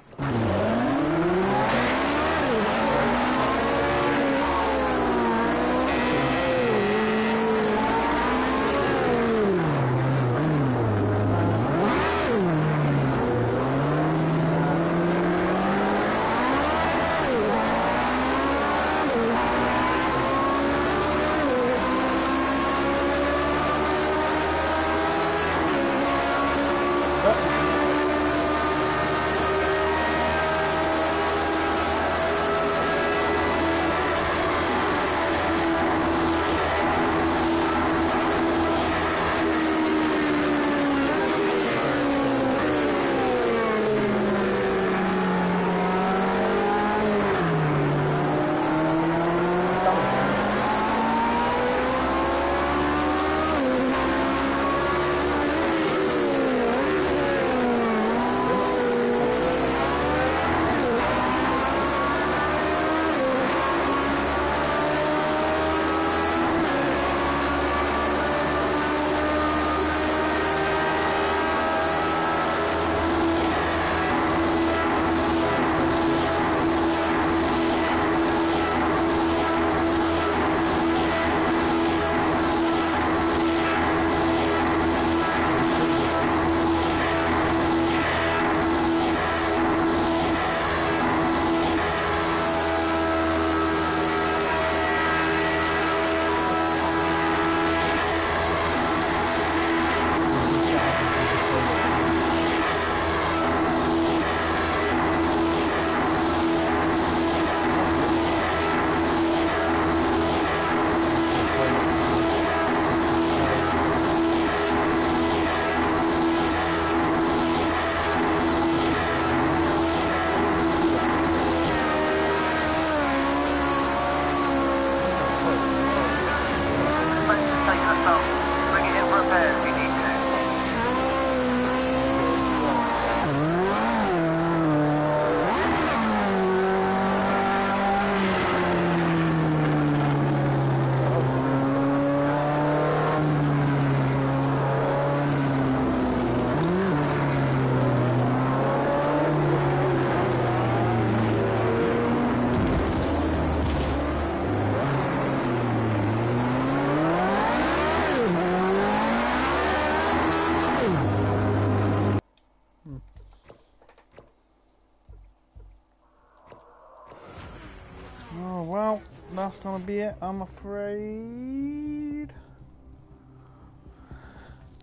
Well, that's gonna be it, I'm afraid.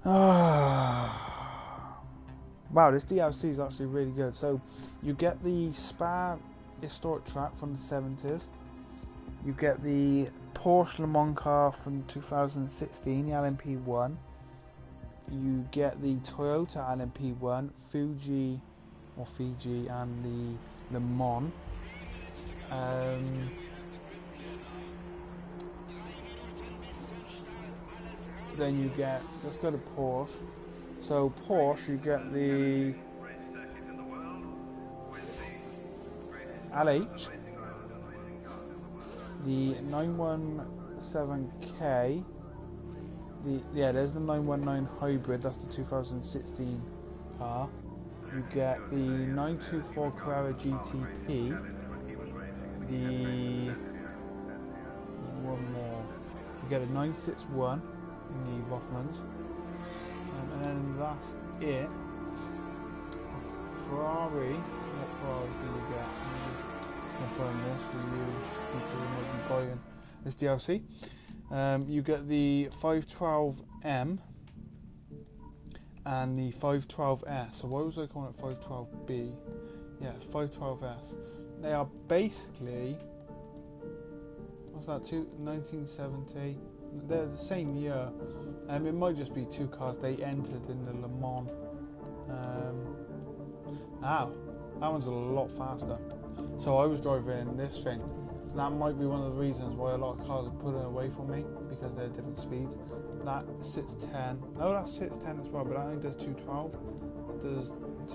Wow, this DLC is actually really good. So, you get the Spa historic track from the 70s. You get the Porsche Le Mans car from 2016, the LMP1. You get the Toyota LMP1, Fiji, and the Le Mans. Then you get, let's go to Porsche. So Porsche, you get the LH, the 917K. There's the 919 hybrid. That's the 2016 car. You get the 924 Carrera GTP. There's one more. You get a 961 in the Rothmans. And then that's it. Ferrari. What cars do you get? Let me just confirm this for you people who might be buying this DLC. You get the 512M and the 512S. So why was I calling it 512B? Yeah, 512S. They are basically, what's that, 1970? They're the same year. It might just be two cars. They entered in the Le Mans. That one's a lot faster. So I was driving this thing. That might be one of the reasons why a lot of cars are pulling away from me, because they're different speeds. That sits 10. No, that sits 10 as well, but that only does 212. That does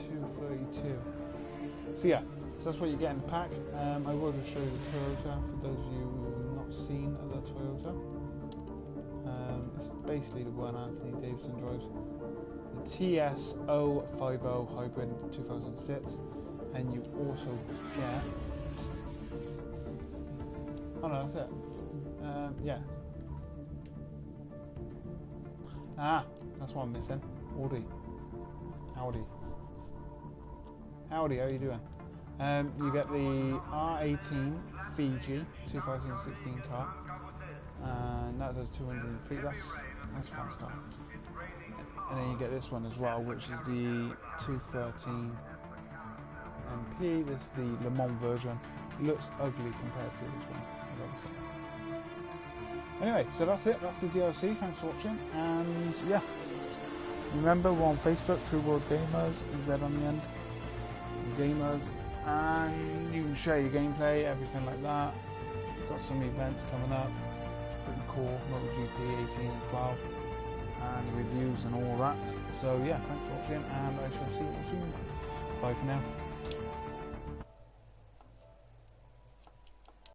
232. So yeah, so that's what you get in the pack. I will just show you the Toyota for those of you who have not seen the Toyota. It's basically the one Anthony Davidson drives. The TS050 hybrid 2006, and you also get. Oh no, that's it. Yeah. That's what I'm missing. Audi. How you doing? You get the R18 Fiji 2016 car, and that does 203. That's fast car. And then you get this one as well, which is the 213 MP. This is the Le Mans version. It looks ugly compared to this one. Anyway, so that's it. That's the DLC. Thanks for watching. And yeah, remember we're on Facebook through World Gamerz, Z on the end. Gamers, and you can share your gameplay, everything like that. We've got some events coming up. Pretty cool. MotoGP 18 and 12, and reviews and all that. So yeah, thanks for watching, and I shall see you all soon. Bye for now.